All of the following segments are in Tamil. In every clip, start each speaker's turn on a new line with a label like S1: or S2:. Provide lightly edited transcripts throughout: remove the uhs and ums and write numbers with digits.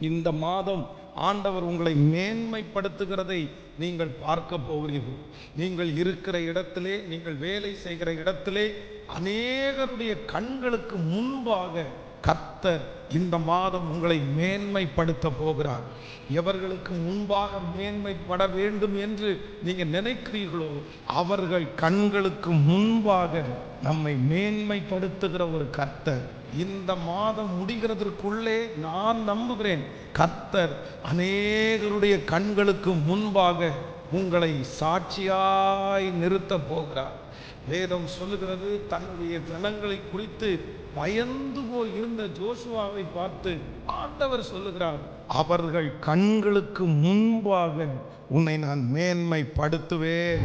S1: இந்த மாதம் ஆண்டவர் உங்களை மேன்மைப்படுத்துகிறதை நீங்கள் பார்க்க போகிறீர்கள். நீங்கள் இருக்கிற இடத்திலே, நீங்கள் வேலை செய்கிற இடத்திலே அநேகருடைய கண்களுக்கு முன்பாக கர்த்தர் இந்த மாதம் உங்களை மேன்மைப்படுத்த போகிறார். எவர்களுக்கு முன்பாக மேன்மைப்பட வேண்டும் என்று நீங்க நினைக்கிறீர்களோ அவர்கள் கண்களுக்கு முன்பாக நம்மை மேன்மைப்படுத்துகிற ஒரு கர்த்தர் இந்த மாதம் முடிகிறதற்குள்ளே நான் நம்புகிறேன் கர்த்தர் அநேகருடைய கண்களுக்கு முன்பாக உங்களை சாட்சியாய் நிறுத்த போகிறார். வேதம் சொல்லுகிறது, தன்னுடைய ஜனங்களை குறித்து பயந்து போய் இருந்த ஜோசுவாவை பார்த்து ஆண்டவர் சொல்லுகிறார், அவர்கள் கண்களுக்கு முன்பாக உன்னை நான் மேன்மைப்படுத்துவேன்.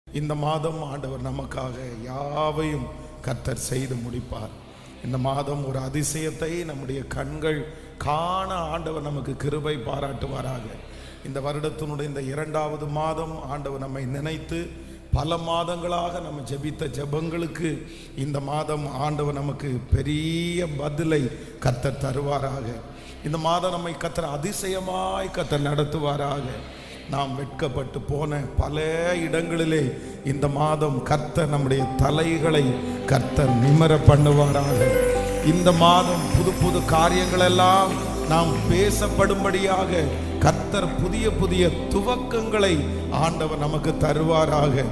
S1: இந்த மாதம் ஆண்டவர் நமக்காக யாவையும் கர்த்தர் செய்து முடிப்பார். இந்த மாதம் ஒரு அதிசயத்தை நம்முடைய கண்கள் காண ஆண்டவர் நமக்கு கிருபை பாராட்டுவாராக. இந்த வருடத்தினுடைய இந்த 2வது மாதம் ஆண்டவர் நம்மை நினைத்து பல மாதங்களாக நம்ம ஜெபித்த ஜெபங்களுக்கு இந்த மாதம் ஆண்டவர் நமக்கு பெரிய பதிலை கர்த்தர் தருவாராக. இந்த மாதம் நம்மை கர்த்தர் அதிசயமாய் கர்த்தர் நடத்துவாராக. நாம் வெட்கப்பட்டு போன பல இடங்களிலே இந்த மாதம் கர்த்தர் நம்முடைய தலைகளை கர்த்தர் நிமிர பண்ணுவாராக. இந்த மாதம் புது புது காரியங்கள் எல்லாம் நாம் பேசப்படும்படியாக கர்த்தர் புதிய புதிய துவக்கங்களை ஆண்டவர் நமக்கு தருவாராக.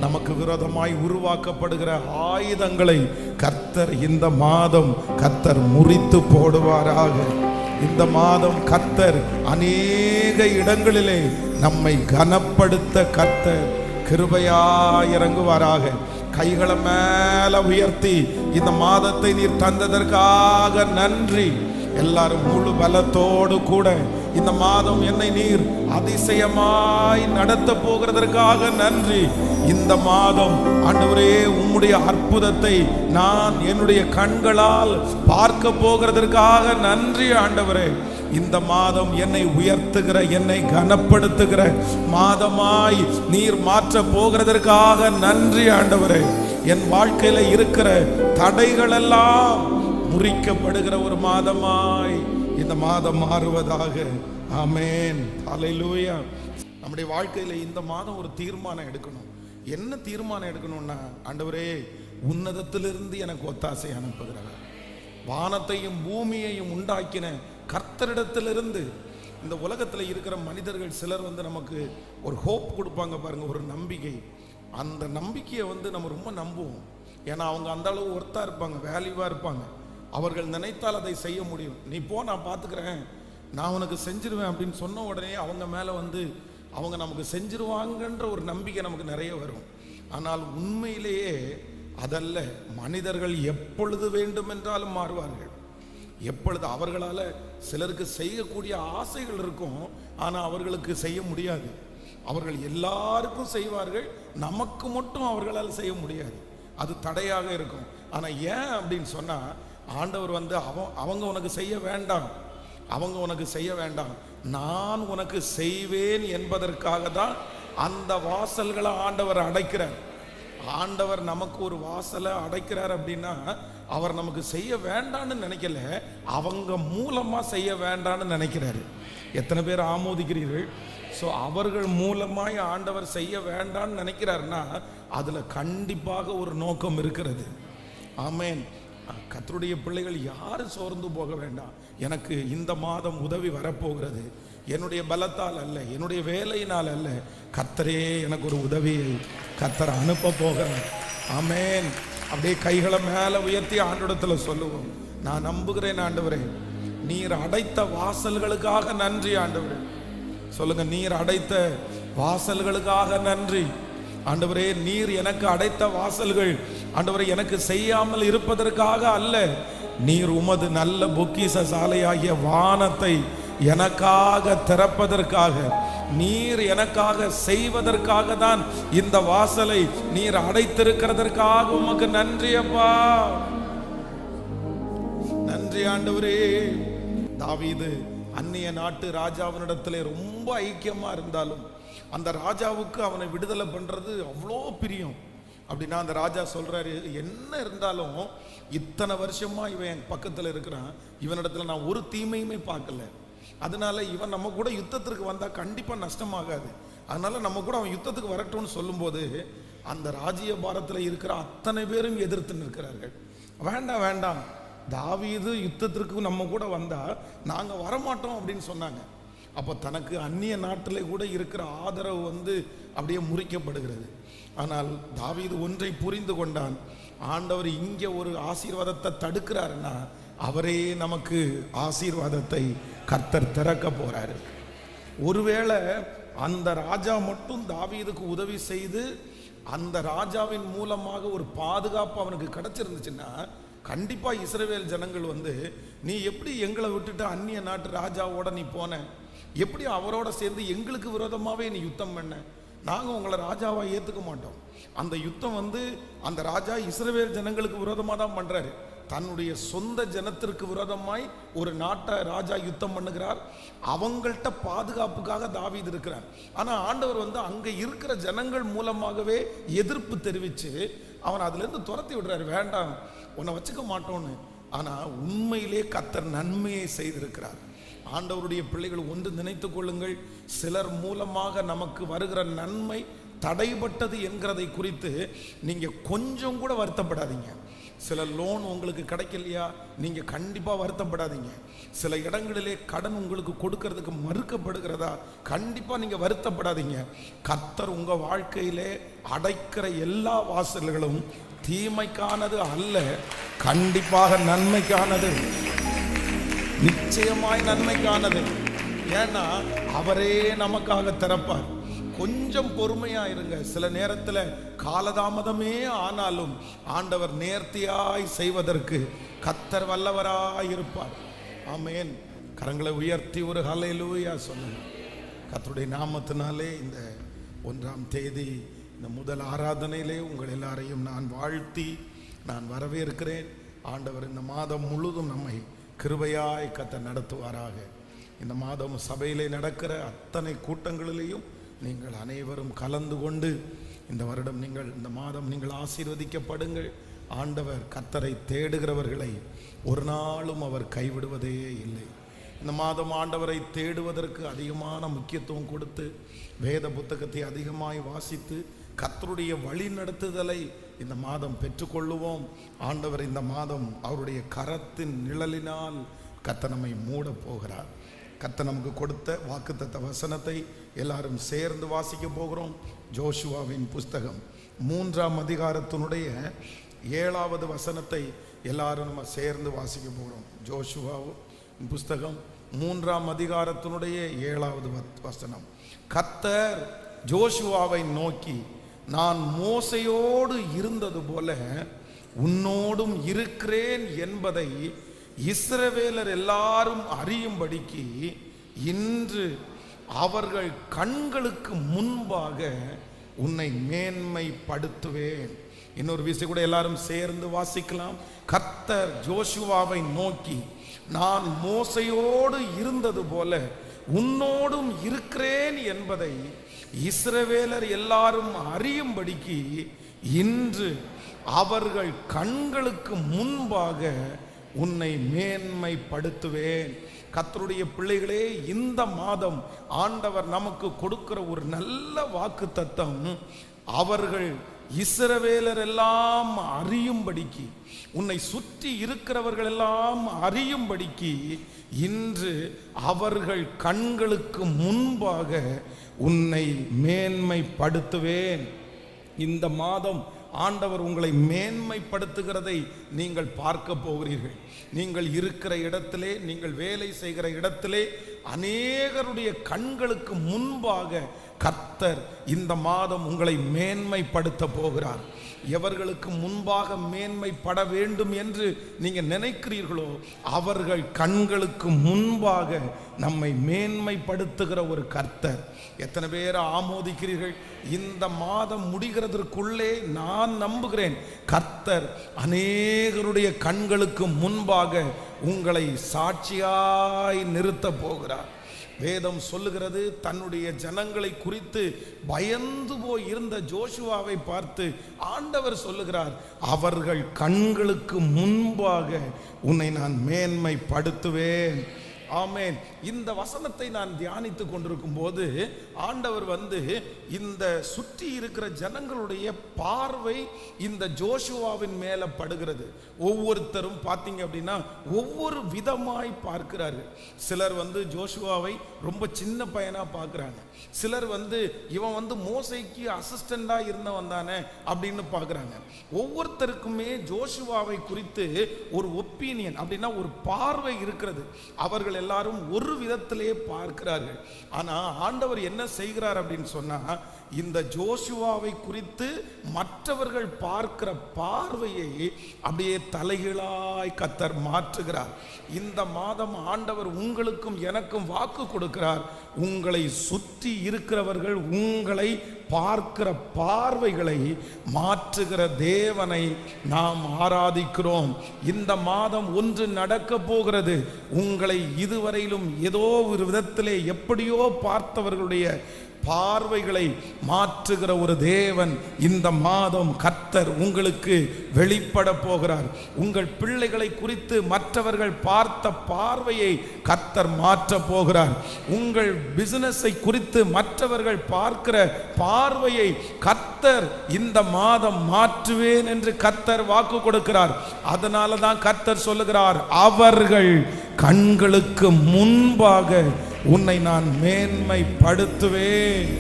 S1: நமக்கு விரோதமாய் உருவாக்கப்படுகிற ஆயுதங்களை கர்த்தர் இந்த மாதம் கர்த்தர் முறித்து போடுவாராக. இந்த மாதம் கர்த்தர் அநேக இடங்களிலே நம்மை கனப்படுத்த கர்த்தர் கிருபையாய் இறங்குவாராக. கைகளை மேல உயர்த்தி இந்த மாதத்தை நீர் தந்ததற்காக நன்றி. எல்லாரும் முழு பலத்தோடு கூட இந்த மாதம் என்னை நீர் அதிசயமாய் நடத்த போகிறதற்காக நன்றி. இந்த மாதம் ஆண்டவரே உம்முடைய அற்புதத்தை நான் என்னுடைய கண்களால் பார்க்க போகிறதற்காக நன்றி ஆண்டவரே. இந்த மாதம் என்னை உயர்த்துகிற, என்னை கனப்படுத்துகிற மாதமாய் நீர் மாற்ற போகிறதற்காக நன்றி ஆண்டவரே. என் வாழ்க்கையில இருக்கிற தடைகள் எல்லாம் முறிக்கப்படுகிற ஒரு மாதமாய் இந்த மாதம் மாறுவதாக. ஆமென், ஹல்லேலூயா. நம்முடைய வாழ்க்கையில இந்த மாதம் ஒரு தீர்மானம் எடுக்கணும். என்ன தீர்மானம் எடுக்கணும்னா, ஆண்டவரே உன்னதத்திலிருந்து எனக்கு ஒத்தாசை அனுப்புகிறார். வானத்தையும் பூமியையும் உண்டாக்கின கர்த்தரிடத்திலிருந்து இந்த உலகத்தில் இருக்கிற மனிதர்கள் சிலர் நமக்கு ஒரு ஹோப் கொடுப்பாங்க பாருங்க, ஒரு நம்பிக்கை. அந்த நம்பிக்கையை நம்ம ரொம்ப நம்புவோம். ஏன்னா அவங்க அந்த அளவு ஒர்த்தா இருப்பாங்க, வேல்யூவா இருப்பாங்க. அவர்கள் நினைத்தால் அதை செய்ய முடியும். நீ போ, நான் பார்த்துக்கிறேன், நான் உனக்கு செஞ்சிருவேன் அப்படின்னு சொன்ன உடனே அவங்க மேலே அவங்க நமக்கு செஞ்சிருவாங்கன்ற ஒரு நம்பிக்கை நமக்கு நிறைய வரும். ஆனால் உண்மையிலேயே அதல்ல. மனிதர்கள் எப்பொழுது வேண்டுமென்றாலும் மாறுவார்கள். எப்பொழுது அவர்களால் சிலருக்கு செய்யக்கூடிய ஆசைகள் இருக்கும், ஆனால் அவர்களுக்கு செய்ய முடியாது. அவர்கள் எல்லாருக்கும் செய்வார்கள், நமக்கு மட்டும் அவர்களால் செய்ய முடியாது. அது தடையாக இருக்கும். ஆனால் ஏன் அப்படின்னு சொன்னால், ஆண்டவர் அவங்க உனக்கு செய்ய வேண்டாம், அவங்க உனக்கு செய்ய வேண்டாம், நான் உனக்கு செய்வேன் என்பதற்காக தான் அந்த வாசல்களை ஆண்டவர் அடைக்கிறார். ஆண்டவர் நமக்கு ஒரு வாசலை அடைக்கிறார் அப்படின்னா அவர் நமக்கு செய்ய வேண்டான்னு நினைக்கல, அவங்க மூலமா செய்ய வேண்டான்னு நினைக்கிறாரு. எத்தனை பேர் ஆமோதிக்கிறீர்கள்? ஸோ அவர்கள் மூலமாய் ஆண்டவர் செய்ய வேண்டான்னு நினைக்கிறாருன்னா அதுல கண்டிப்பாக ஒரு நோக்கம் இருக்கிறது. ஆமென். கர்த்தருடைய பிள்ளைகள் யாரும் சோர்ந்து போக வேண்டாம். எனக்கு இந்த மாதம் உதவி வரப்போகிறது. என்னுடைய பலத்தால் அல்ல, என்னுடைய வேலையினால் அல்ல, கர்த்தரே எனக்கு ஒரு உதவியை கர்த்தர் அனுப்ப போகிறார். ஆமென். அப்படியே கைகளை மேல உயர்த்தி ஆண்டவரிடத்துல சொல்லுவோம், நான் நம்புகிறேன் ஆண்டவரே, நீர் அடைத்த வாசல்களுக்காக நன்றி ஆண்டவரே. சொல்லுங்க, நீர் அடைத்த வாசல்களுக்காக நன்றி ஆண்டவரே. நீர் எனக்கு அடைத்த வாசல்கள் ஆண்டவரே எனக்கு செய்யாமல் இருப்பதற்காக அல்ல, நீர் உமது நல்ல பொக்கிஷ சாலையாகிய வானத்தை எனக்காக திறப்பதற்காக, நீர் எனக்காக செய்வதற்காக தான் இந்த வாசலை நீர் அடைத்திருக்கிறதற்காக உமக்கு நன்றி அப்பா. நன்றி ஆண்டவரே. தாவீது அந்நிய நாட்டு ராஜாவினிடத்திலே ரொம்ப ஐக்கியமா இருந்தாலும் அந்த ராஜாவுக்கு அவனை விடுதலை பண்றது அவ்வளோ பிரியம். அப்படின்னா அந்த ராஜா சொல்றாரு, என்ன இருந்தாலும் இத்தனை வருஷமா இவன் என் பக்கத்தில் இருக்கிறான், இவனிடத்துல நான் ஒரு தீமையுமே பார்க்கல, அதனால இவன் நம்ம கூட யுத்தத்திற்கு வந்தா கண்டிப்பா நஷ்டமாகாது, அதனால நம்ம கூட அவன் யுத்தத்துக்கு வரட்டும்னு சொல்லும்போது அந்த ராஜ்ய பாரத்தில் இருக்கிற அத்தனை பேரும் எதிர்த்து நிற்கிறார்கள். வேண்டாம் வேண்டாம், தாவீது யுத்தத்திற்கு நம்ம கூட வந்தா நாங்க வரமாட்டோம் அப்படின்னு சொன்னாங்க. அப்போ தனக்கு அந்நிய நாட்டிலே கூட இருக்கிற ஆதரவு அப்படியே முறிக்கப்படுகிறது. ஆனால் தாவீது ஒன்றை புரிந்து கொண்டான், ஆண்டவர் இங்கே ஒரு ஆசீர்வாதத்தை தடுக்கிறாருன்னா அவரே நமக்கு ஆசீர்வாதத்தை கர்த்தர் திறக்க போறாரு. ஒருவேளை அந்த ராஜா மட்டும் தாவீதுக்கு உதவி செய்து அந்த ராஜாவின் மூலமாக ஒரு பாதுகாப்பு அவனுக்கு கிடைச்சிருந்துச்சுன்னா கண்டிப்பா இஸ்ரவேல் ஜனங்கள் நீ எப்படி எங்களை விட்டுட்டு அந்நிய நாட்டு ராஜாவோட நீ போன, எப்படி அவரோட சேர்ந்து எங்களுக்கு விரோதமாவே நீ யுத்தம் பண்ண, நாங்க உங்களை ராஜாவா ஏத்துக்க மாட்டோம். அந்த யுத்தம் அந்த ராஜா இஸ்ரவேல் ஜனங்களுக்கு விரோதமா தான் பண்றாரு. தன்னுடைய சொந்த ஜனத்திற்கு விரோதமாய் ஒரு நாட்டை ராஜா யுத்தம் பண்ணுகிறார். அவங்கள்ட்ட பாதுகாப்புக்காக தாவீது இருக்கிறார். ஆனா ஆண்டவர் அங்க இருக்கிற ஜனங்கள் மூலமாகவே எதிர்ப்பு தெரிவிச்சு அவன் அதுல இருந்து துரத்தி விடுறாரு. வேண்டாம், உன்னை வச்சுக்க மாட்டோன்னு. ஆனா உண்மையிலே கர்த்தர் நன்மையை செய்திருக்கிறார். ஆண்டவருடைய பிள்ளைகள் ஒன்று நினைத்துக் கொள்ளுங்கள், சிலர் மூலமாக நமக்கு வருகிற நன்மை தடைபட்டது என்கிறதை குறித்து நீங்க கொஞ்சம் கூட வருத்தப்படாதீங்க. சில லோன் உங்களுக்கு கிடைக்கலையா, நீங்க கண்டிப்பா வருத்தப்படாதீங்க. சில இடங்களிலே கடன் உங்களுக்கு கொடுக்கறதுக்கு மறுக்கப்படுகிறதா, கண்டிப்பா நீங்க வருத்தப்படாதீங்க. கர்த்தர் உங்க வாழ்க்கையிலே அடைக்கிற எல்லா வாசல்களும் தீமைக்கானது அல்ல, கண்டிப்பாக நன்மைக்கானது, நிச்சயமாய் நன்மைக்கானது. ஏன்னா அவரே நமக்காக திறப்பார். கொஞ்சம் பொறுமையா இருங்க. சில நேரத்தில் காலதாமதமே ஆனாலும் ஆண்டவர் நேர்த்தியாய் செய்வதற்கு கர்த்தர் வல்லவராய் இருப்பார். ஆமென். கரங்களை உயர்த்தி ஒரு ஹல்லேலூயா சொல்லுங்க. கர்த்தருடைய நாமத்தினாலே இந்த 1ஆம் தேதி இந்த முதல் ஆராதனையிலே உங்கள் எல்லாரையும் நான் வாழ்த்தி நான் வரவேற்கிறேன். ஆண்டவர் இந்த மாதம் முழுதும் நம்மை கிருபையாய் கர்த்தர் நடத்துவாராக. இந்த மாதம் சபையிலே நடக்கிற அத்தனை கூட்டங்களிலேயும் நீங்கள் அனைவரும் கலந்து கொண்டு இந்த வருடம் இந்த மாதம் நீங்கள் ஆசீர்வதிக்கப்படுங்கள். ஆண்டவர் கர்த்தரை தேடுகிறவர்களை ஒரு நாளும் அவர் கைவிடுவதே இல்லை. இந்த மாதம் ஆண்டவரை தேடுவதற்கு அதிகமான முக்கியத்துவம் கொடுத்து வேத புத்தகத்தை அதிகமாய் வாசித்து கர்த்தருடைய வழி நடத்துதலை இந்த மாதம் பெற்றுக்கொள்ளுவோம். ஆண்டவர் இந்த மாதம் அவருடைய கரத்தின் நிழலினால் கர்த்தர் நம்மை மூட போகிறார். கர்த்தர் நமக்கு கொடுத்த வாக்குத்தத்த வசனத்தை எல்லாரும் சேர்ந்து வாசிக்க போகிறோம். ஜோஷுவாவின் புஸ்தகம் 3ஆம் அதிகாரத்தினுடைய 7வது வசனத்தை எல்லாரும் நம்ம சேர்ந்து வாசிக்க போகிறோம். ஜோஷுவாவின் புஸ்தகம் 3ஆம் அதிகாரத்தினுடைய 7வது வசனம். கர்த்தர் ஜோஷுவாவை நோக்கி, நான் மோசையோடு இருந்தது போல உன்னோடும் இருக்கிறேன் என்பதை இஸ்ரவேலர் எல்லாரும் அறியும்படிக்கு இன்று அவர்கள் கண்களுக்கு முன்பாக உன்னை மேன்மைப்படுத்துவேன். இன்னொரு விஷயம் கூட எல்லாரும் சேர்ந்து வாசிக்கலாம். கர்த்தர் ஜோஷுவாவை நோக்கி, நான் மோசையோடு இருந்தது போல உன்னோடும் இருக்கிறேன் என்பதை இஸ்ரவேலர் எல்லாரும் அறியும்படிக்கு இன்று அவர்கள் கண்களுக்கு முன்பாக உன்னை மேன்மைப்படுத்துவேன். கர்த்தருடைய பிள்ளைகளே, இந்த மாதம் ஆண்டவர் நமக்கு கொடுக்கிற ஒரு நல்ல வாக்குத்தத்தம், அவர்கள் இஸ்ரவேலர் எல்லாம் அறியும்படிக்கு, உன்னை சுற்றி இருக்கிறவர்கள் எல்லாம் அறியும்படிக்கு இன்று அவர்கள் கண்களுக்கு முன்பாக உன்னை மேன்மைப்படுத்துவேன். இந்த மாதம் ஆண்டவர் உங்களை மேன்மைப்படுத்துகிறதை நீங்கள் பார்க்க போகிறீர்கள். நீங்கள் இருக்கிற இடத்திலே, நீங்கள் வேலை செய்கிற இடத்திலே அநேகருடைய கண்களுக்கு முன்பாக கர்த்தர் இந்த மாதம் உங்களை மேன்மைப்படுத்த போகிறார். எவர்களுக்கு முன்பாக மேன்மைப்பட வேண்டும் என்று நீங்க நினைக்கிறீர்களோ அவர்கள் கண்களுக்கு முன்பாக நம்மை மேன்மைப்படுத்துகிற ஒரு கர்த்தர். எத்தனை பேர் ஆமோதிக்கிறீர்கள்? இந்த மாதம் முடிகிறதற்குள்ளே நான் நம்புகிறேன் கர்த்தர் அநேகருடைய கண்களுக்கு முன்பாக உங்களை சாட்சியாய் நிறுத்த போகிறார். வேதம் சொல்லுகிறது, தன்னுடைய ஜனங்களை குறித்து பயந்து போய் இருந்த ஜோஷுவாவை பார்த்து ஆண்டவர் சொல்லுகிறார், அவர்கள் கண்களுக்கு முன்பாக உன்னை நான் மேன்மைப்படுத்துவேன். ஆமென். இந்த வசனத்தை நான் தியானித்து கொண்டிருக்கும் போது ஆண்டவர் இந்த சுற்றி இருக்கிற ஜனங்களுடைய பார்வை இந்த ஜோஷுவாவின் மேல படுகிறது. ஒவ்வொருத்தரும் பார்த்தீங்க அப்படின்னா ஒவ்வொரு விதமாய் பார்க்கிறார்கள். சிலர் ஜோஷுவாவை ரொம்ப சின்ன பையனா பார்க்கிறாங்க. சிலர் இவன் மோசைக்கு அசிஸ்டண்டா இருந்தவன் தானே அப்படின்னு பார்க்கிறாங்க. ஒவ்வொருத்தருக்குமே ஜோஷுவாவை குறித்து ஒரு ஒப்பீனியன் அப்படின்னா ஒரு பார்வை இருக்கிறது. அவர்கள் எல்லாரும் ஒரு விதத்திலே பார்க்கிறார்கள். ஆனா ஆண்டவர் என்ன செய்கிறார் அப்படின்னு சொன்னா, இந்த ஜோஷுவாவை குறித்து மற்றவர்கள் பார்க்கிற பார்வையை அப்படியே தலைகீழாய் கர்த்தர் மாற்றுகிறார். இந்த மாதம் ஆண்டவர் உங்களுக்கும் எனக்கும் வாக்கு கொடுக்கிறார். உங்களை சுற்றி இருக்கிறவர்கள் உங்களை பார்க்கிற பார்வைகளை மாற்றுகிற தேவனை நாம் ஆராதிக்கிறோம். இந்த மாதம் ஒன்று நடக்க போகிறது. உங்களை இதுவரையிலும் ஏதோ ஒரு விதத்திலே எப்படியோ பார்த்தவர்களுடைய பார்வைகளை மாற்றுகிற ஒரு தேவன் இந்த மாதம் கர்த்தர் உங்களுக்கு வெளிப்பட போகிறார். உங்கள் பிள்ளைகளை குறித்து மற்றவர்கள் பார்த்த பார்வையை கர்த்தர் மாற்ற போகிறார். உங்கள் பிசினஸை குறித்து மற்றவர்கள் பார்க்கிற பார்வையை கர்த்தர் இந்த மாதம் மாற்றுவேன் என்று கர்த்தர் வாக்கு கொடுக்கிறார். அதனால தான் கர்த்தர் சொல்லுகிறார், அவர்கள் கண்களுக்கு முன்பாக உன்னை நான் மேன்மைப்படுத்துவேன்.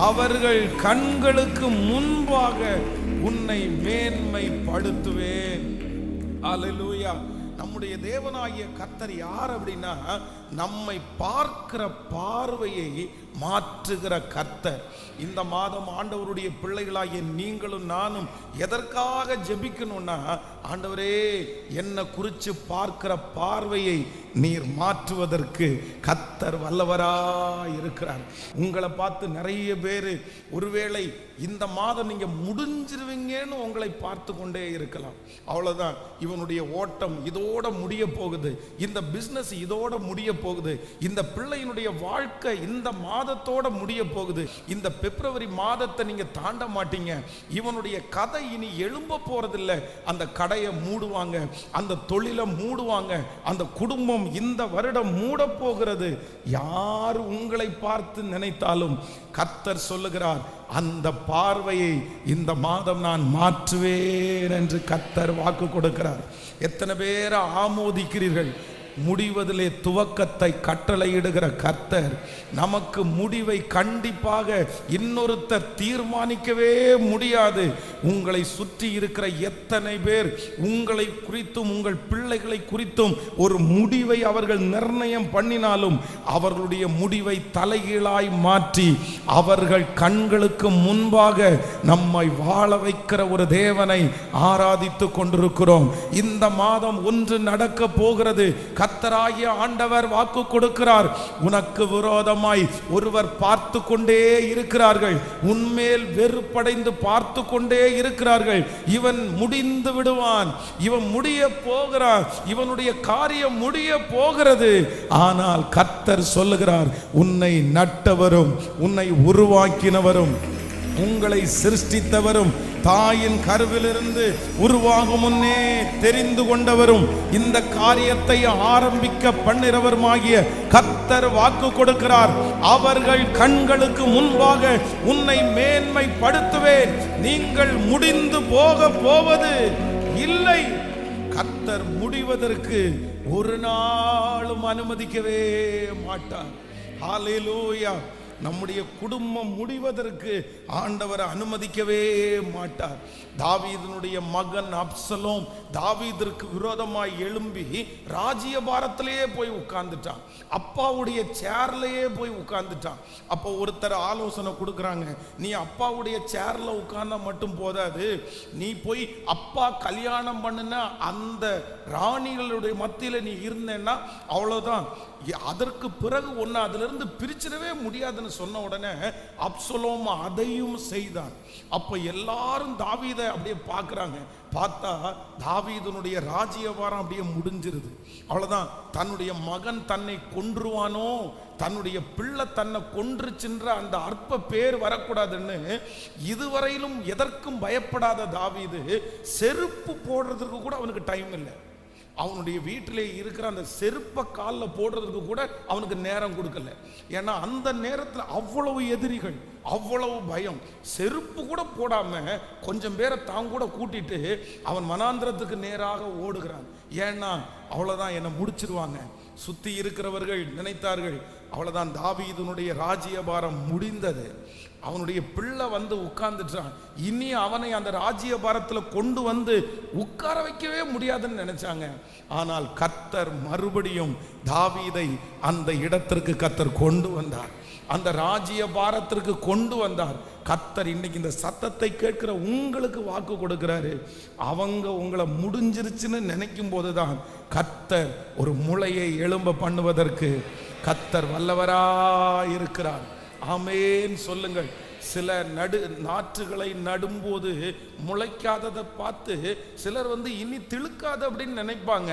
S1: அவர்கள் கண்களுக்கு முன்பாக உன்னை மேன்மைப்படுத்துவேன். அல்லேலூயா. நம்முடைய தேவனாகிய கர்த்தர் யார் அப்படின்னா, நம்மை பார்க்கிற பார்வையை மாற்றுகிற கர்த்தர். இந்த மாதம் ஆண்டவருடைய பிள்ளைகளாகிய நீங்களும் நானும் எதற்காக ஜெபிக்கணும்னா, ஆண்டவரே என்னை குறித்து பார்க்கிற பார்வையை நீர் மாற்றுவதற்கு கர்த்தர் வல்லவராய் இருக்கிறார். உங்களை பார்த்து நிறைய பேர் ஒருவேளை இந்த மாதம் நீங்க முடிஞ்சிருவீங்கன்னு உங்களை பார்த்து கொண்டே இருக்கலாம். அவ்வளவுதான், இவனுடைய ஓட்டம் இதோட முடிய போகுது, இந்த பிசினஸ் இதோட முடிய போகுது, இந்த பிள்ளையினுடைய வாழ்க்கை இந்த மாதத்தோட முடிய போகுது, இந்த பிப்ரவரி மாதத்தை நீங்க தாண்ட மாட்டீங்க, இவனுடைய கதை இனி எழும்ப போறதில்லை. அந்த கடையை மூடுவாங்க, அந்த தொழிலை மூடுவாங்க, அந்த குடும்பம் இந்த வருடம் மூட போகிறது. யார் உங்களை பார்த்து நினைத்தாலும் கர்த்தர் சொல்லுகிறார், அந்த பார்வையை இந்த மாதம் நான் மாற்றுவேன் என்று கர்த்தர் வாக்கு கொடுக்கிறார். எத்தனை பேரை ஆமோதிக்கிறீர்கள்? முடிவதிலே துவக்கத்தை கட்டளையிடுகிற கர்த்தர் நமக்கு முடிவை கண்டிப்பாக இன்னொருத்தர் தீர்மானிக்கவே முடியாது. உங்களை சுற்றி இருக்கிற எத்தனை பேர் உங்களை குறித்தும் உங்கள் பிள்ளைகளை குறித்தும் ஒரு முடிவை அவர்கள் நிர்ணயம் பண்ணினாலும் அவர்களுடைய முடிவை தலைகீழாய் மாற்றி அவர்கள் கண்களுக்கு முன்பாக நம்மை வாழ வைக்கிற ஒரு தேவனை ஆராதித்து கொண்டிருக்கிறோம். இந்த மாதம் ஒன்று நடக்க போகிறது. கர்த்தராகிய ஆண்டவர் வாக்கு கொடுக்கிறார், உனக்கு விரோதமாய் ஒருவர் பார்த்து கொண்டே இருக்கிறார்கள், உன்மேல் வெறுப்படைந்து பார்த்து கொண்டே இருக்கிறார்கள். இவன் முடிந்து விடுவான், இவன் முடிய போகிறான், இவனுடைய காரியம் முடிய போகிறது. ஆனால் கர்த்தர் சொல்லுகிறார், உன்னை நட்டவரும் உன்னை உருவாக்கினவரும் உங்களை சிருஷ்டித்தவரும் தாயின் கருவிலிருந்து உருவாகும் முன்னே தெரிந்து கொண்டவரும் இந்த காரியத்தை ஆரம்பிக்க பண்ணுகிறவருமாகிய கர்த்தர் வாக்கு கொடுக்கிறார், அவர்கள் கண்களுக்கு முன்பாக உன்னை மேன்மைப்படுத்துவேன். நீங்கள் முடிந்து போவது இல்லை. கர்த்தர் முடிவதற்கு ஒரு நாளும் அனுமதிக்கவே மாட்டார். ஹல்லேலூயா. நம்முடைய குடும்பம் முடிவதற்கு ஆண்டவர் அனுமதிக்கவே மாட்டார். தாவீதினுடைய மகன் அப்சலோம் தாவீதிற்கு விரோதமாய் எழும்பி ராஜ்யபாரத்திலேயே போய் உட்கார்ந்துட்டான், அப்பாவுடைய சேர்லையே போய் உட்கார்ந்துட்டான். அப்போ ஒருத்தர் ஆலோசனை கொடுக்குறாங்க, நீ அப்பாவுடைய சேர்ல உட்கார்ந்தா மட்டும் போதாது, நீ போய் அப்பா கல்யாணம் பண்ணுன அந்த ராணிகளுடைய மத்தியில் நீ இருந்தேன்னா அவ்வளோதான், அதற்கு பிறகு ஒன்று அதிலிருந்து பிரிச்சிடவே முடியாதுன்னு செய்கிறேன்னு சொன்ன உடனே அப்சலோம் அதையும் செய்தான். அப்ப எல்லாரும் தாவீதை அப்படியே பார்க்குறாங்க. பார்த்தா தாவீதுனுடைய ராஜ்யபாரம் அப்படியே முடிஞ்சிருது. அவ்வளவுதான். தன்னுடைய மகன் தன்னை கொன்றுவானோ, தன்னுடைய பிள்ளை தன்னை கொன்றுச்சுன்ற அந்த அற்ப பேர் வரக்கூடாதுன்னு இதுவரையிலும் எதற்கும் பயப்படாத தாவீது செருப்பு போடுறதுக்கு கூட அவனுக்கு டைம் இல்லை. அவனுடைய வீட்டிலே இருக்கிற அந்த செருப்பை காலில் போடுறதுக்கு கூட அவனுக்கு நேரம் கொடுக்கல. ஏன்னா அந்த நேரத்தில் அவ்வளவு எதிரிகள், அவ்வளவு பயம். செருப்பு கூட போடாம கொஞ்சம் பேரை தான் கூட கூட்டிட்டு அவன் வனாந்திரத்துக்கு நேராக ஓடுகிறான். ஏன்னா அவ்வளவுதான், என்னை முடிச்சிருவாங்க. சுத்தி இருக்கிறவர்கள் நினைத்தார்கள் அவ்வளவுதான், தாவீதுனுடைய ராஜ்யபாரம் முடிந்தது. அவனுடைய பிள்ளை வந்து உட்கார்ந்துட்டான். இனி அவனை அந்த ராஜ்யபாரத்தில் கொண்டு வந்து உட்கார வைக்கவே முடியாதுன்னு நினைச்சாங்க. ஆனால் கர்த்தர் மறுபடியும் தாவீதை அந்த இடத்திற்கு கர்த்தர் கொண்டு வந்தார். அந்த ராஜ்யபாரத்திற்கு கொண்டு வந்தார். கர்த்தர் இன்னைக்கு இந்த சத்தத்தை கேட்கிற உங்களுக்கு வாக்கு கொடுக்கிறாரு. அவங்க உங்களை முடிஞ்சிருச்சுன்னு நினைக்கும் போதுதான் கர்த்தர் ஒரு முளையை எழும்ப பண்ணுவதற்கு கர்த்தர் வல்லவராயிருக்கிறார். ஆமென் சொல்லுங்கள். சில நாற்றுகளை நடும்போது முளைக்காததை பார்த்து சிலர் இனி திழுக்காது அப்படின்னு நினைப்பாங்க.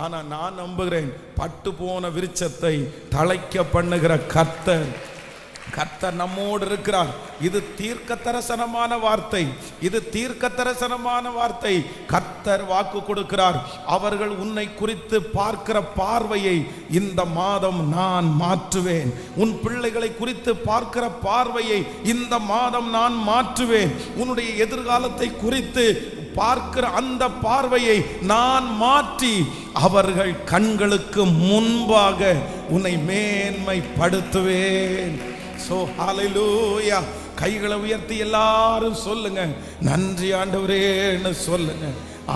S1: ஆனா நான் நம்புகிறேன், பட்டு போன விருட்சத்தை தழைக்க பண்ணுகிற கர்த்தர் நம்மோடு இருக்கிறார். இது தீர்க்க தரிசனமான வார்த்தை, இது தீர்க்க தரிசனமான வார்த்தை. கர்த்தர் வாக்கு கொடுக்கிறார், அவர்கள் உன்னை குறித்து பார்க்கிற பார்வையை இந்த மாதம் நான் மாற்றுவேன். உன் பிள்ளைகளை குறித்து பார்க்கிற பார்வையை இந்த மாதம் நான் மாற்றுவேன். உன்னுடைய எதிர்காலத்தை குறித்து பார்க்கிற அந்த பார்வையை நான் மாற்றி அவர்கள் கண்களுக்கு முன்பாக உன்னை மேன்மைப்படுத்துவேன். சோ ஹல்லேலூயா. கைகளை உயர்த்தி எல்லாரும் சொல்லுங்க, நன்றி ஆண்டவரேன்னு சொல்லுங்க.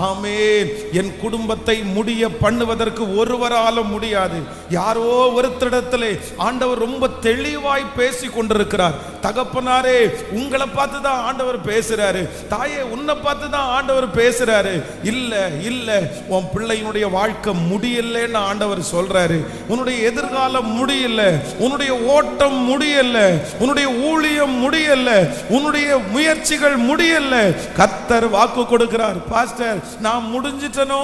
S1: ஆமென். என் குடும்பத்தை முடிய பண்ணுவதற்கு ஒருவராலும் முடியாது. யாரோ ஒருத்தரிடத்திலே ஆண்டவர் ரொம்ப தெளிவாய் பேசி கொண்டிருக்கிறார். தகப்பனாரே, உங்களை பார்த்து தான் ஆண்டவர் பேசுறாரு. தாயே, உன்னை பார்த்து தான் ஆண்டவர் பேசுறாரு. இல்ல இல்ல, உன் பிள்ளையினுடைய வாழ்க்கை முடியலன்னு ஆண்டவர் சொல்றாரு. உன்னுடைய எதிர்காலம் முடியல, உன்னுடைய ஓட்டம் முடியல, உன்னுடைய ஊழியம் முடியல, உன்னுடைய முயற்சிகள் முடியல. கர்த்தர் வாக்கு கொடுக்கிறார், பாஸ்டர் நான் முடிஞ்சிட்டனோ.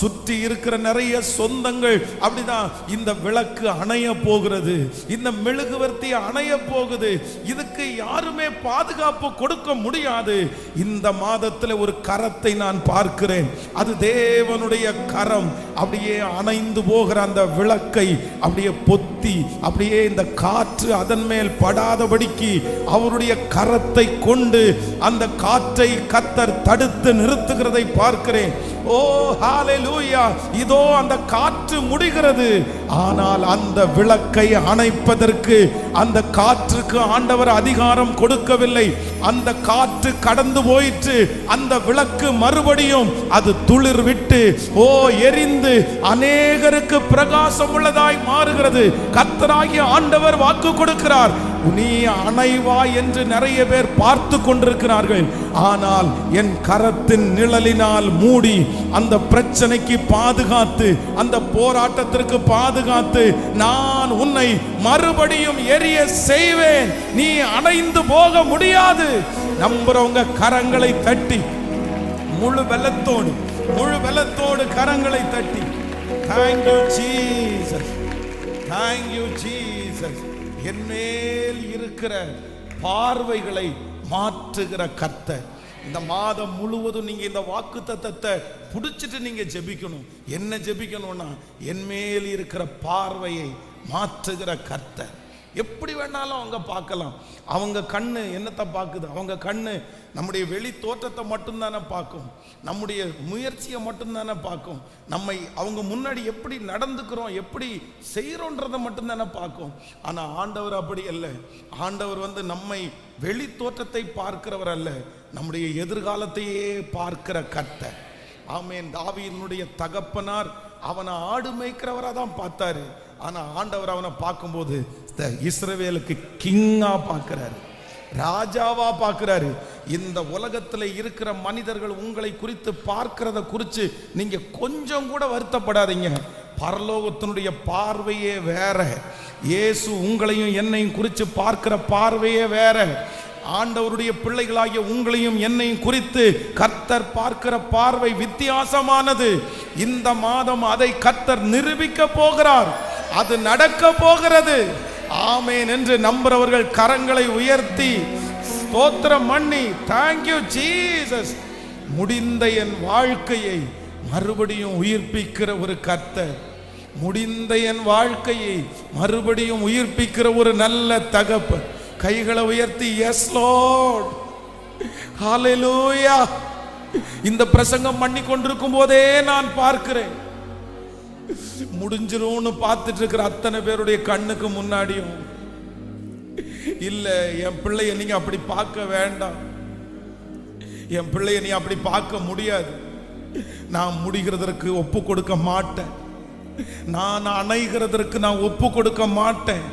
S1: சுற்றி இருக்கிற நிறைய சொந்தங்கள் அப்படிதான், இந்த விளக்கு அணைய போகிறது, இந்த மெழுகுவர்த்தி அணைய போகுது, இதுக்கு யாருமே பாதுகாப்பு கொடுக்க முடியாது. இந்த மாதத்தில் ஒரு கரத்தை நான் பார்க்கிறேன். அது தேவனுடைய கரம். அப்படியே அணைந்து போகிற அந்த விளக்கை அப்படியே பொத்தி, அப்படியே இந்த காற்று அதன் மேல் படாதபடிக்கு அவருடைய கரத்தை கொண்டு அந்த காற்றை கர்த்தர் தடுத்து நிறுத்துகிறதை பார்க்கிறேன். ஓ ஹல்லேலூயா. இதோ அந்த காற்று முடிகிறது. ஆனால் அந்த விளக்கை அணைப்பதற்கு அந்த காற்றுக்கு ஆண்டவர் அதிகாரம் கொடுக்கவில்லை. அந்த காற்று கடந்து போயிற்று. அந்த விளக்கு மறுபடியும் அது துளிர் விட்டு எரிந்து அநேகருக்கு பிரகாசம் உள்ளதாய் மாறுகிறது. கர்த்தராகிய ஆண்டவர் வாக்கு கொடுக்கிறார், நீ அணைவாய் என்று நிறைய பேர் பார்த்து கொண்டிருக்கிறார்கள். ஆனால் என் கரத்தின் நிழலினால் மூடி அந்த பிரச்சனைக்கு பாதுகாத்து, அந்த போராட்டத்திற்கு பாதுகாத்து நான் உன்னை மறுபடியும் எரிய செய்வேன். நீ அணைந்து போக முடியாது. நம்புறவங்க கரங்களை தட்டி முழு வெள்ளத்தோடு கரங்களை தட்டி, Thank you Jesus, Thank you Jesus. என் மேல் இருக்கிற பார்வைகளை மாற்றுகிற கர்த்தர். இந்த மாதம் முழுவதும் நீங்க இந்த வாக்குத்தத்தத்தை புடிச்சிட்டு நீங்க ஜெபிக்கணும். என்ன ஜெபிக்கணும்னா, என் மேல் இருக்கிற பார்வையை மாற்றுகிற கர்த்தர். எப்படி வேணாலும் அவங்க பார்க்கலாம். அவங்க கண்ணு என்னத்தை பார்க்குது? அவங்க கண்ணு நம்முடைய வெளி தோற்றத்தை மட்டும்தானே பார்க்கும், நம்முடைய முயற்சியை மட்டும்தானே பார்க்கும். நம்மை அவங்க முன்னாடி எப்படி நடந்துக்கிறோம், எப்படி செய்கிறோன்றதை மட்டும்தானே பார்க்கும். ஆனால் ஆண்டவர் அப்படி அல்ல. ஆண்டவர் நம்மை வெளி தோற்றத்தை பார்க்கிறவர் அல்ல, நம்முடைய எதிர்காலத்தையே பார்க்கிற கர்த்தர். ஆமென். தாவீதுனுடைய தகப்பனார் அவனை ஆடு மேய்க்கிறவராக தான் பார்த்தாரு. ஆனா ஆண்டவர் அவனை பார்க்கும்போது இஸ்ரவேலுக்கு கிங்கா பார்க்கிறாரு, ராஜாவா பார்க்கிறாரு. இந்த உலகத்தில் இருக்கிற மனிதர்கள் உங்களை குறித்து பார்க்கிறத குறித்து நீங்க கொஞ்சம் கூட வருத்தப்படாதீங்க. பரலோகத்தினுடைய பார்வையே வேற. இயேசு உங்களையும் என்னையும் குறித்து பார்க்கிற பார்வையே வேற. ஆண்டவருடைய பிள்ளைகளாகிய உங்களையும் என்னையும் குறித்து கர்த்தர் பார்க்கிற பார்வை வித்தியாசமானது. இந்த மாதம் அதை கர்த்தர் நிரூபிக்க போகிறார். அது நடக்க போகிறது. ஆமென் என்று நம்புறவர்கள் கரங்களை உயர்த்தி ஸ்தோத்திரம் பண்ணி, தேங்க்யூ ஜீசஸ். முடிந்த என் வாழ்க்கையை மறுபடியும் உயிர்ப்பிக்கிற ஒரு கர்த்தர், முடிந்த என் வாழ்க்கையை மறுபடியும் உயிர்ப்பிக்கிற ஒரு நல்ல தகப்பன். கைகளை உயர்த்தி எஸ் லார்ட், ஹல்லேலூயா. இந்த பிரசங்கம் பண்ணி கொண்டிருக்கும் போதே நான் பார்க்கிறேன், முடிஞ்சிரும்னு பார்த்துட்டு இருக்கிற அத்தனை பேருடைய கண்ணுக்கு முன்னாடியும் இல்ல, என் பிள்ளைய நீங்க அப்படி பார்க்க வேண்டாம், என் பிள்ளைய நீ அப்படி பார்க்க முடியாது, நான் முடிகிறதற்கு ஒப்பு கொடுக்க மாட்டேன், நான் அணைகிறதற்கு நான் ஒப்பு கொடுக்க மாட்டேன்.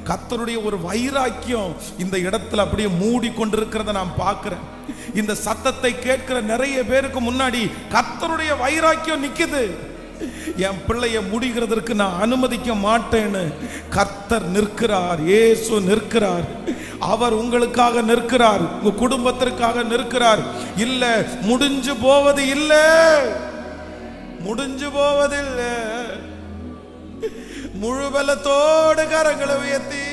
S1: கர்த்தருடைய ஒரு வைராக்கியம் இந்த இடத்துல அப்படியே மூடி கொண்டிருக்கிறத நான் பார்க்கிறேன். இந்த சத்தத்தை கேட்கிற நிறைய பேருக்கு முன்னாடி கர்த்தருடைய வைராக்கியம் நிக்குது. என் பிள்ளைய முடிகிறதற்கு நான் அனுமதிக்க மாட்டேன்னு கர்த்தர் நிற்கிறார். இயேசு நிற்கிறார். அவர் உங்களுக்காக நிற்கிறார், உங்க குடும்பத்திற்காக நிற்கிறார். இல்ல, முடிஞ்சு போவது இல்லை, முடிஞ்சு போவதில்லை. முழு பலத்தோடு கரங்களை உயர்த்தி,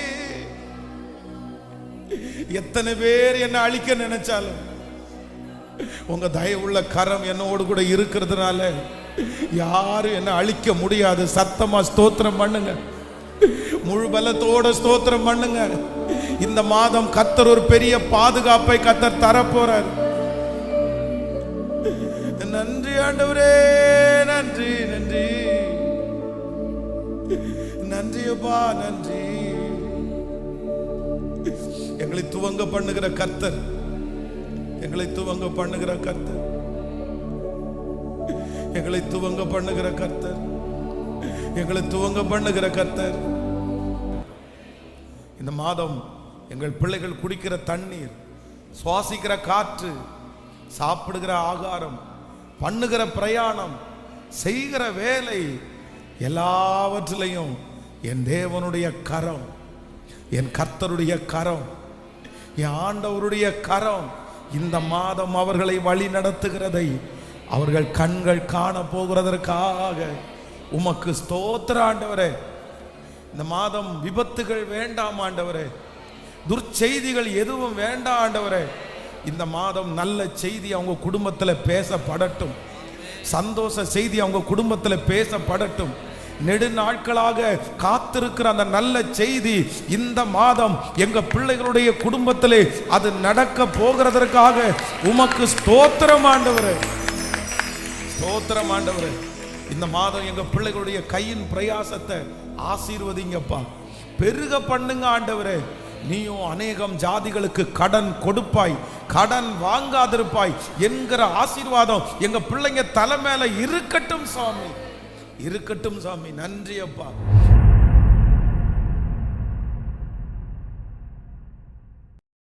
S1: எத்தனை பேர் என்ன அழிக்க நினைச்சாலும் உங்க தயவுள்ள கரம் என்னோடு கூட இருக்கிறதுனால யாரும் என்ன அழிக்க முடியாது. சத்தமா ஸ்தோத்திரம் பண்ணுங்க, முழு பலத்தோட ஸ்தோத்திரம் பண்ணுங்க. இந்த மாதம் கர்த்தர் ஒரு பெரிய பாதுகாப்பை கர்த்தர் தரப்போறார். நன்றி ஆண்டவரே, நன்றி நன்றி நன்றியப்பா, நன்றி. எங்களை துவங்க பண்ணுகிற கர்த்தர், எங்களை துவங்க பண்ணுகிற கர்த்தர், எங்களை துவங்க பண்ணுகிற கர்த்தர், எங்களை துவங்க பண்ணுகிற கர்த்தர். இந்த மாதம் எங்கள் பிள்ளைகள் குடிக்கிற தண்ணீர், சுவாசிக்கிற காற்று, சாப்பிடுகிற ஆகாரம், பண்ணுகிற பிரயாணம், செய்கிற வேலை, எல்லாவற்றிலையும் என் தேவனுடைய கரம், என் கர்த்தருடைய கரம், என் ஆண்டவருடைய கரம் இந்த மாதம் அவர்களை வழி நடத்துகிறதை அவர்கள் கண்கள் காண போகிறதற்காக உமக்கு ஸ்தோத்திர ஆண்டவரே. இந்த மாதம் விபத்துகள் வேண்டாம் ஆண்டவரே, துர்ச்செய்திகள் எதுவும் வேண்டாம் ஆண்டவரே. இந்த மாதம் நல்ல செய்தி அவங்க குடும்பத்தில் பேசப்படட்டும், சந்தோஷ செய்தி அவங்க குடும்பத்தில் பேசப்படட்டும். நெடுநாட்களாக காத்திருக்கிற அந்த நல்ல செய்தி இந்த மாதம் எங்க பிள்ளைகளுடைய குடும்பத்திலே அது நடக்க போகிறதற்காக உமக்கு ஸ்தோத்திரம் ஆண்டவரே, ஸ்தோத்திரம் ஆண்டவரே. இந்த மாதம் எங்க பிள்ளைகளுடைய கையின் பிரயாசத்தை ஆசீர்வதிங்கப்பா, பெருக பண்ணுங்க ஆண்டவரே. நீயும் அநேகம் ஜாதிகளுக்கு கடன் கொடுப்பாய், கடன் வாங்காதிருப்பாய் என்கிற ஆசீர்வாதம் எங்க பிள்ளைங்க தலை மேல இருக்கட்டும் சாமி, இருக்கட்டும் சாமி. நன்றி அப்பா.